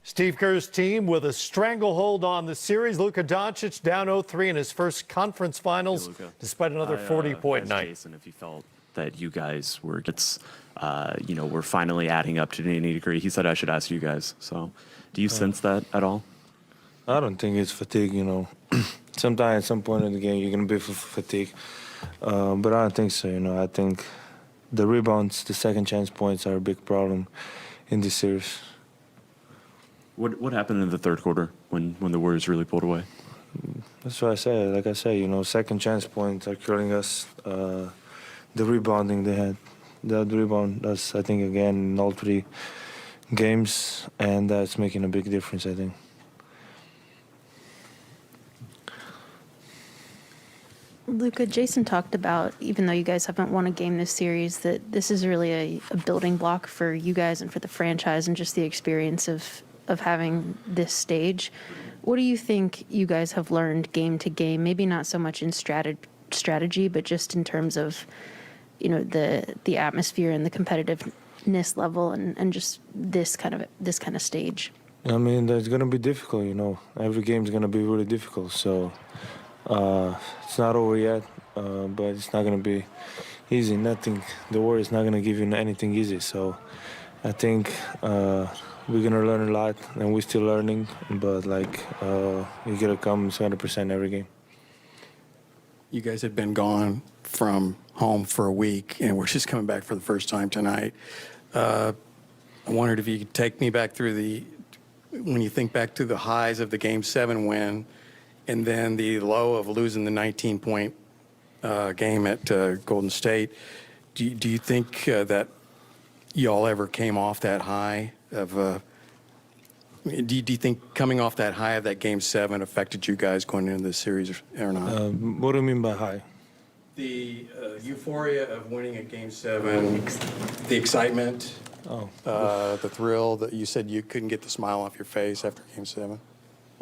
Steve Kerr's team with a stranglehold on the series. Luka Doncic down 0-3 in his first conference finals, despite another 40-point night. Jason, if you felt that you guys were, we're finally adding up to any degree, he said I should ask you guys. So, do you sense that at all? I don't think it's fatigue. Sometimes at some point in the game you're gonna be fatigued, but I don't think so. I think the rebounds, the second chance points are a big problem in this series. What happened in the third quarter when the Warriors really pulled away? That's what I said. Like I said, second chance points are killing us. The rebounding they had, that rebound, that's I think again in all three games, and that's making a big difference, I think. Luka, Jason talked about, even though you guys haven't won a game this series, that this is really a building block for you guys and for the franchise and just the experience of having this stage. What do you think you guys have learned game to game? Maybe not so much in strategy, but just in terms of, the atmosphere and the competitiveness level and just this kind of stage. I mean, that's gonna be difficult. Every game's gonna be really difficult. So it's not over yet, but it's not gonna be easy. The Warriors not gonna give you anything easy. So I think we're gonna learn a lot, and we're still learning. But we gotta come 100% every game. You guys had been gone from home for a week, and we're just coming back for the first time tonight. I wondered if you could take me back through when you think back to the highs of the Game 7 win, and then the low of losing the 19-point game at Golden State. Do you think that y'all ever came off that high of? Do you think coming off that high of that Game 7 affected you guys going into the series or not? What do you mean by high? The euphoria of winning at Game 7, the excitement, the thrill that you said you couldn't get the smile off your face after Game 7.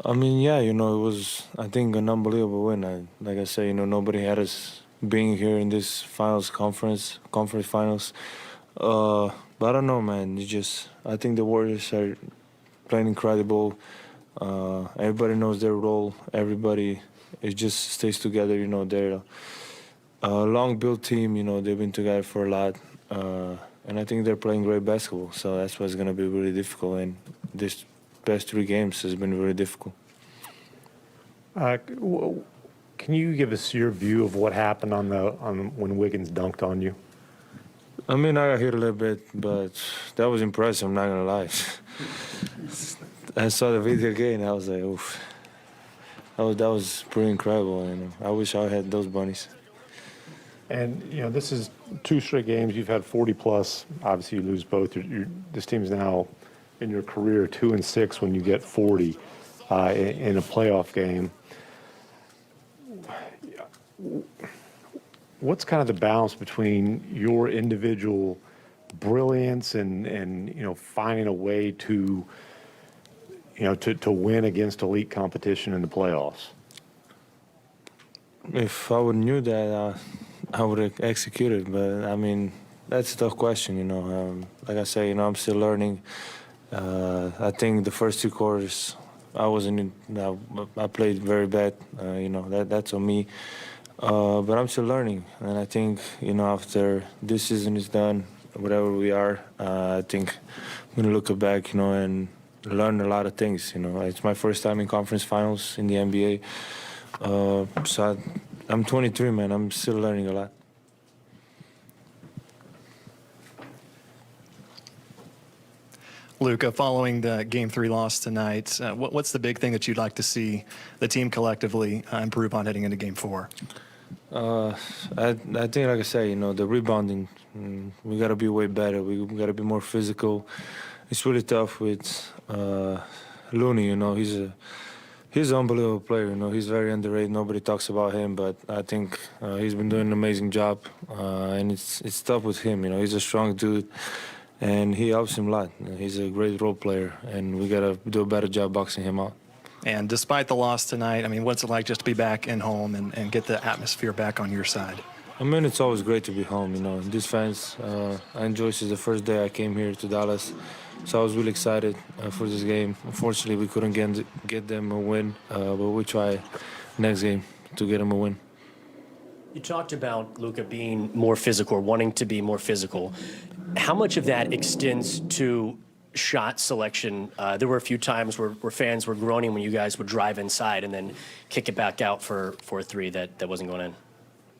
I mean, yeah, it was, I think, an unbelievable win. Like I say, nobody had us being here in this conference finals. But I don't know, man. I think the Warriors are playing incredible. Everybody knows their role. Everybody just stays together. They're a long-built team. They've been together for a lot. And I think they're playing great basketball. So that's what's going to be really difficult. And this past 3 games has been very difficult. Can you give us your view of what happened on when Wiggins dunked on you? I mean, I got hit a little bit, but that was impressive, I'm not going to lie. I saw the video again, I was like, oof. That was pretty incredible, I wish I had those bunnies. And, this is 2 straight games. You've had 40-plus. Obviously, you lose both. This team's now, in your career, 2-6 when you get 40 in a playoff game. What's kind of the balance between your individual brilliance and finding a way to win against elite competition in the playoffs? If I would knew that, I would have executed. But I mean, that's a tough question. Like I say, I'm still learning. I think the first 2 quarters, I played very bad. That's on me. But I'm still learning, and I think after this season is done, whatever we are, I think I'm gonna look back, and learn a lot of things. It's my first time in conference finals in the NBA, so I'm 23, man. I'm still learning a lot. Luka, following the Game 3 loss tonight, what's the big thing that you'd like to see the team collectively improve on heading into Game 4? I think, like I say, the rebounding, we got to be way better. We got to be more physical. It's really tough with Looney, he's an unbelievable player. He's very underrated. Nobody talks about him, but I think he's been doing an amazing job, and it's tough with him. He's a strong dude, and he helps him a lot. He's a great role player, and we got to do a better job boxing him out. And despite the loss tonight, what's it like just to be back in home and get the atmosphere back on your side? I mean, it's always great to be home. These fans, I enjoy since the first day I came here to Dallas. So I was really excited for this game. Unfortunately, we couldn't get them a win, but we try next game to get them a win. You talked about Luka being more physical, or wanting to be more physical. How much of that extends to shot selection? There were a few times where fans were groaning when you guys would drive inside and then kick it back out for a three that wasn't going in.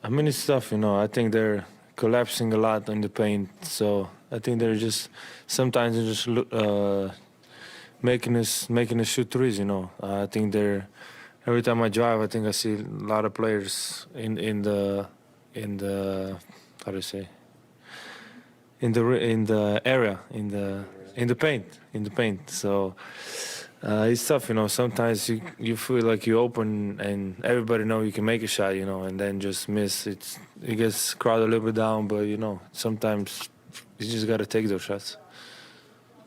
I mean, it's tough, I think they're collapsing a lot in the paint, so I think they're just sometimes they're just making us shoot threes. I think they're every time I drive, I think I see a lot of players in the how do you say in the area in the paint. So it's tough, Sometimes you feel like you open and everybody know you can make a shot, and then just miss. It gets crowded a little bit down, but sometimes you just got to take those shots.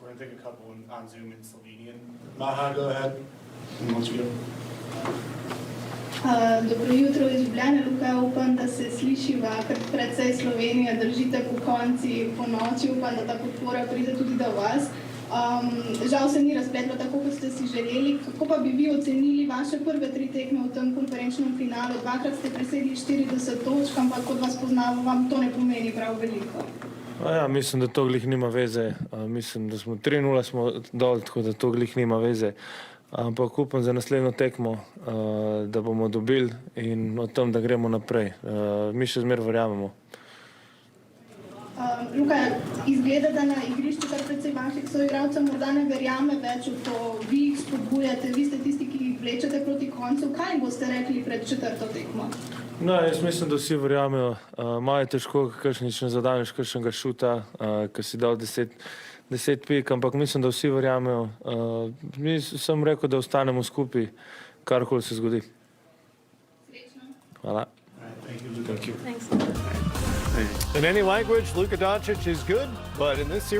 We're going to take a couple on Zoom in Slovenian. Maha, go ahead. And once you go. Dobro jutro iz Ljubljane, Luka, upam, da se slišiva, ker precej Slovenija držite po konci, po noči, upam, da ta podpora pride tudi do vas. Žal se ni razpletlo tako, kot ste si želeli. Kako pa bi vi ocenili vaše prve 3 tekme v tem konferenčnem finalu? 2-krat ste presegli 40 točk, ampak kot vas poznamo, vam to ne pomeni prav veliko. Ja, mislim, da to glih nima veze. Mislim, da smo 3-0 smo dol, tako da to glih nima veze. Ampak upam za naslednjo tekmo, da bomo dobili in o tem, da gremo naprej. Mi še zmeraj verjamemo. Luka, izgleda, da na igrišču kar precej vaših soigralcev morda ne verjame več v to. Vi jih spodbujate, vi ste tisti, ki jih vlečete proti koncu. Kaj jim boste rekli pred 4. tekmo? No, jaz mislim, da vsi verjamejo. Malo je težko, kakšnič ne zadaneš kakšnega šuta, ker si dal 10 pik, ampak mislim, da vsi verjamejo. Mi sem rekel, da ostanemo skupaj, karkoli se zgodi. Srečno. Hvala. Thank you. Thanks. In any language, Luka Doncic is good, but in this series,